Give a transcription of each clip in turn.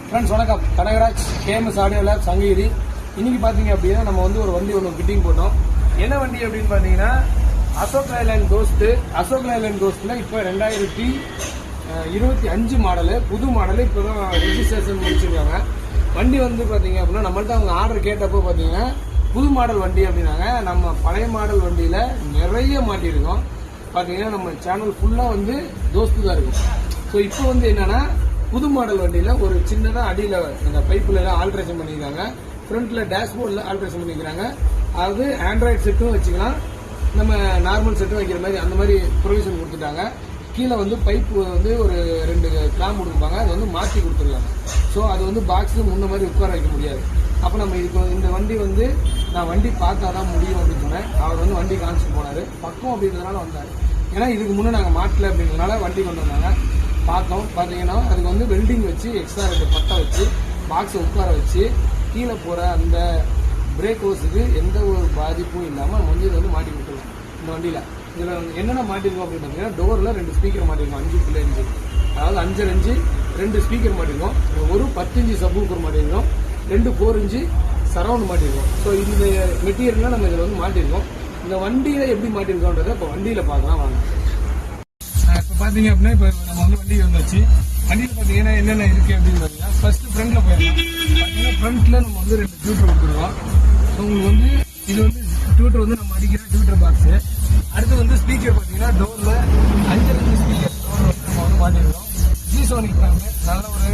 Friends வணக்கம். Kanagaraj KMS audio lab Sankagiri. இன்னைக்கு பார்த்தீங்க அப்படின்னா நம்ம வந்து ஒரு வண்டி ஒன்று ஃபிட்டிங் போட்டோம். என்ன வண்டி அப்படின்னு பார்த்தீங்கன்னா அசோக் லைலாண்ட் கோஸ்ட்டு. அசோக் லைலாண்ட் கோஸ்ட்டில் இப்போ 2025 மாடலு, புது மாடலு. இப்போ தான் ரெஜிஸ்ட்ரேஷன் முடிச்சிருக்காங்க. வண்டி வந்து பார்த்தீங்க அப்படின்னா நம்மள்ட்ட அவங்க ஆர்டர் கேட்டப்போ பார்த்தீங்கன்னா புது மாடல் வண்டி அப்படின்னாங்க. நம்ம பழைய மாடல் வண்டியில் நிறைய மாட்டியிருக்கோம். பார்த்தீங்கன்னா நம்ம சேனல் ஃபுல்லாக வந்து தோஸ்து தான் இருக்கும். ஸோ இப்போ வந்து என்னன்னா புது மாடல் வண்டியில் ஒரு சின்னதாக அடியில் இந்த பைப்பில் எல்லாம் ஆல்ட்ரேஷன் பண்ணியிருக்காங்க. ஃப்ரண்ட்டில் டேஷ்போர்டில் ஆல்ட்ரேஷன் பண்ணிக்கிறாங்க. அது ஆண்ட்ராய்டு செட்டும் வச்சுக்கலாம், நம்ம நார்மல் செட்டும் வைக்கிற மாதிரி அந்த மாதிரி ப்ரொவிஷன் கொடுத்துட்டாங்க. கீழே வந்து பைப்பு வந்து ஒரு 2 கிளாம் கொடுப்பாங்க, அது வந்து மாற்றி கொடுத்துருக்காங்க. ஸோ அது வந்து பாக்ஸு முன்ன மாதிரி உட்கார வைக்க முடியாது. அப்போ நம்ம இதுக்கு இந்த வண்டி வந்து நான் வண்டி பார்த்தா தான் முடியும் அப்படின்னு சொன்னேன். அவர் வந்து வண்டி காமிச்சிட்டு போனார். பக்கம் அப்படின்றதுனால வந்தார். ஏன்னா இதுக்கு முன்னே நாங்கள் மாட்டல அப்படின்றதுனால வண்டி கொண்டு வந்தாங்க. பார்த்தோம். பார்த்தீங்கன்னா அதுக்கு வந்து வெல்டிங் வச்சு எக்ஸ்ட்ரா 2 பட்டை வச்சு பாக்ஸை உட்கார வச்சு கீழே போகிற அந்த பிரேக் ஹோஸுக்கு எந்த ஒரு பாதிப்பும் இல்லாமல் நம்ம வந்து இதை வந்து மாட்டி கொடுத்துருவோம். இந்த வண்டியில் இதில் என்னென்ன மாட்டிருக்கோம் அப்படின்னு பார்த்தீங்கன்னா டோரில் 2 ஸ்பீக்கர் மாட்டிருக்கோம். 5.5, அதாவது 5.5 இன்ச்சு 2 ஸ்பீக்கர் மாட்டிருக்கோம். ஒரு 10 இன்ச்சு சப்வூஃபர் மாட்டிருக்கோம். 2 4 இன்ச்சு சரவுண்ட் மாட்டிருக்கோம். ஸோ இந்த மெட்டீரியல்லாம் நம்ம இதில் வந்து மாட்டிருக்கோம். இந்த வண்டியில் எப்படி மாட்டிருக்கோன்றதை இப்போ வண்டியில் பார்க்கலாம் வாங்க. இப்போ பார்த்தீங்க அப்படின்னா இப்போ நம்ம வந்து வண்டி வந்தாச்சு. வண்டியில் பார்த்தீங்கன்னா என்னென்ன இருக்குது அப்படின்னு பார்த்தீங்கன்னா ஃபர்ஸ்ட் ஃப்ரண்ட்டில் போயிடலாம். பார்த்தீங்கன்னா ஃப்ரண்ட்டில் நம்ம வந்து 2 டியூட்டர் கொடுத்துருவோம். ஸோ உங்களுக்கு வந்து இது வந்து டியூட்டர் வந்து நம்ம அடிக்கிற டியூட்டர் பாக்ஸு. அடுத்து வந்து ஸ்பீக்கர் பார்த்தீங்கன்னா டோரில் 5.5 ஸ்பீக்கர் டோரில் வந்து நம்ம வந்து மாட்டிருக்கோம். ஜிசோனிக் பிராண்டு, நல்ல ஒரு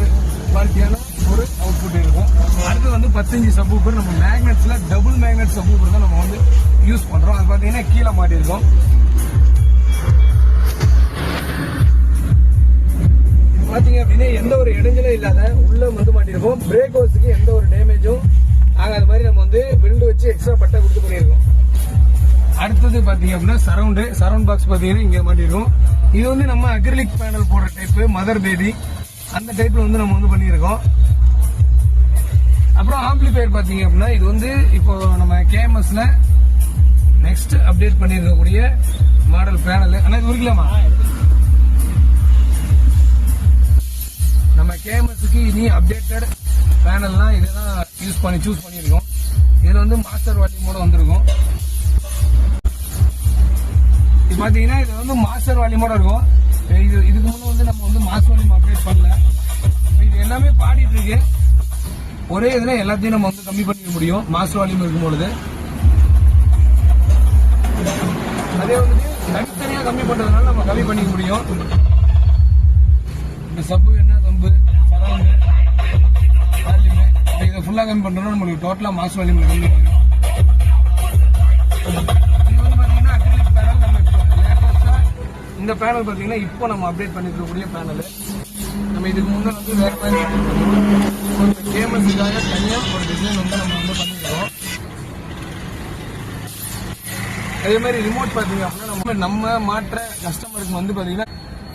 குவாலிட்டியான ஒரு அவுட்புட் இருக்கும். அடுத்து வந்து 10 இன்ச்சு சப்வூஃபர். நம்ம மேக்னெட்ஸில் டபுள் மேக்னெட் சப்வூஃபர் தான் நம்ம வந்து யூஸ் பண்ணுறோம். அது பார்த்தீங்கன்னா கீழே மாட்டிருக்கோம். பார்த்தீங்க அப்படின்னா எந்த ஒரு இடைஞ்சலும் இல்லாத உள்ள வந்து மாட்டிருக்கோம். பிரேக் ஹோஸுக்கு எந்த ஒரு டேமேஜும் ஆகாத மாதிரி நம்ம வந்து வெல்டு வச்சு எக்ஸ்ட்ரா பட்டை கொடுத்து பண்ணியிருக்கோம். அடுத்தது பார்த்தீங்க அப்படின்னா சரவுண்ட் பாக்ஸ் பார்த்தீங்கன்னா இங்கே மாட்டிருக்கோம். இது வந்து நம்ம அக்ரிலிக் பேனல் போடுற டைப்பு, மதர் பேபி அந்த டைப்ல வந்து நம்ம வந்து பண்ணியிருக்கோம். அப்புறம் ஆம்பிளிஃபையர் பார்த்தீங்க அப்படின்னா இது வந்து இப்போ நம்ம கேஎம்எஸ்ல நெக்ஸ்ட் அப்டேட் பண்ணியிருக்கக்கூடிய மாடல் பேனல். ஆனால் இது உரிக்கலாமா? நம்ம கேஎம்எஸ்க்கு இனி அப்டேட்டட் பேனல்லாம் இதெல்லாம் சூஸ் பண்ணியிருக்கோம். இதில் வந்து மாஸ்டர் வால்யூமோட வந்திருக்கும். இது பார்த்தீங்கன்னா இது வந்து மாஸ்டர் வால்யூமோட இருக்கும். இதுக்கு முன்னே வந்து நம்ம வந்து மாஸ்டர் வால்யூம் அப்டேட் பண்ணல. இது எல்லாமே பாடிட்டு இருக்கு. ஒரே இதில் எல்லாத்தையும் நம்ம வந்து கம்மி பண்ணிக்க முடியும் மாஸ்டர் வால்யூம் இருக்கும்பொழுது. அதே வந்து தனித்தனியாக கம்மி பண்ணுறதுனால நம்ம கம்மி பண்ணிக்க முடியும். இந்த சப்பு என்ன சம்பு சரவுண்டு வால்யூமு இதை ஃபுல்லாக கம்மி பண்ணுறோம்னா நம்மளுக்கு டோட்டலாக மாஸ் வால்யூமில் கம்மி பண்ணிடும். இது வந்து பார்த்தீங்கன்னா அக்ரிலிக் பேனல். நம்ம லேட்டஸ்ட்டாக இந்த பேனல் பார்த்தீங்கன்னா இப்போ நம்ம அப்டேட் பண்ணிருக்கக்கூடிய பேனல். நம்ம இதுக்கு முன்னே வந்து வேறு மாதிரி கேஎம்எஸ்க்காக தனியாக ஒரு டிசைன் வந்து நம்ம வந்து பண்ணியிருக்கோம். அதே மாதிரி ரிமோட் பார்த்தீங்க அப்படின்னா நம்ம மாற்ற கஸ்டமருக்கு வந்து பார்த்தீங்கன்னா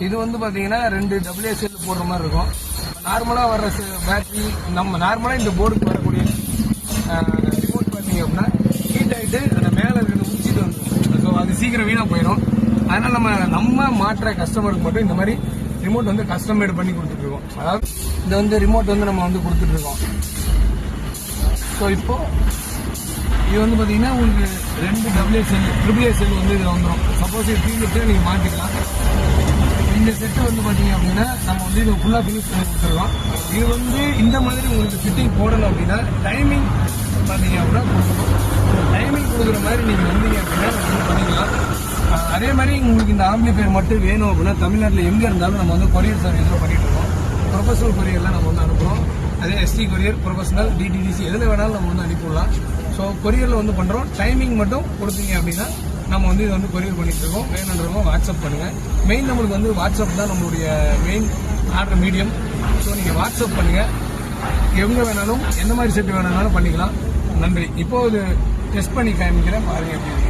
இது வந்து பார்த்தீங்கன்னா 2 WSL போடுற மாதிரி இருக்கும். நார்மலாக வர்ற பேட்டரி நம்ம நார்மலாக இந்த போர்டுக்கு வரக்கூடிய ரிமோட் பார்த்தீங்க அப்படின்னா ஹீட் ஆகிட்டு அந்த மேலே இருக்கிறத முடிச்சுட்டு வந்துடும். ஸோ அது சீக்கிரம் வீணாக போயிடும். அதனால் நம்ம மாற்ற கஸ்டமருக்கு மட்டும் இந்த மாதிரி ரிமோட் வந்து கஸ்டமைட் பண்ணி கொடுத்துட்ருக்கோம். அதாவது இந்த வந்து ரிமோட் வந்து நம்ம வந்து கொடுத்துட்ருக்கோம். ஸோ இப்போது இது வந்து பார்த்தீங்கன்னா உங்களுக்கு 2 WSL வந்து இதில் வந்துடும். சப்போஸ் இது தீர்ந்துட்டு நீங்கள் மாற்றிக்கலாம். இந்த செட்டு வந்து பார்த்தீங்க அப்படின்னா நம்ம வந்து இதை ஃபுல்லாக ஃபினிஷ் பண்ணி கொடுத்துருக்கோம். இது வந்து இந்த மாதிரி உங்களுக்கு ஃபிட்டிங் போடணும் அப்படின்னா டைமிங் பார்த்தீங்க அப்படின்னா கொடுக்கணும். டைமிங் கொடுக்குற மாதிரி நீங்கள் வந்தீங்க அப்படின்னா நம்ம பண்ணிக்கலாம். அதே மாதிரி உங்களுக்கு இந்த ஆம்பிளிஃபையர் மட்டும் வேணும் அப்படின்னா தமிழ்நாட்டில் எங்கே இருந்தாலும் நம்ம வந்து கொரியர் சர்வீஸில் பண்ணிட்டு இருக்கோம். ப்ரொஃபஷனல் கொரியர்லாம் நம்ம வந்து அனுப்புகிறோம். அதே ST கொரியர், ப்ரொஃபஷனல், DTDC எதில் வேணாலும் நம்ம வந்து அனுப்பிவிடலாம். ஸோ கொரியரில் வந்து பண்ணுறோம். டைமிங் மட்டும் கொடுத்தீங்க அப்படின்னா நம்ம வந்து இதை வந்து கொரியர் பண்ணிட்டு இருக்கோம். வேணுன்றவங்க வாட்ஸ்அப் பண்ணுங்கள். மெயின் நம்மளுக்கு வந்து வாட்ஸ்அப் தான் நம்மளுடைய மெயின் ஆர்டர் மீடியம். ஸோ நீங்கள் வாட்ஸ்அப் பண்ணுங்கள். எங்கே வேணாலும் எந்த மாதிரி செட்டு வேணும்னாலும் பண்ணிக்கலாம். நன்றி. இப்போ இது டெஸ்ட் பண்ணி காமிக்கிறேன், பாருங்க எப்படி.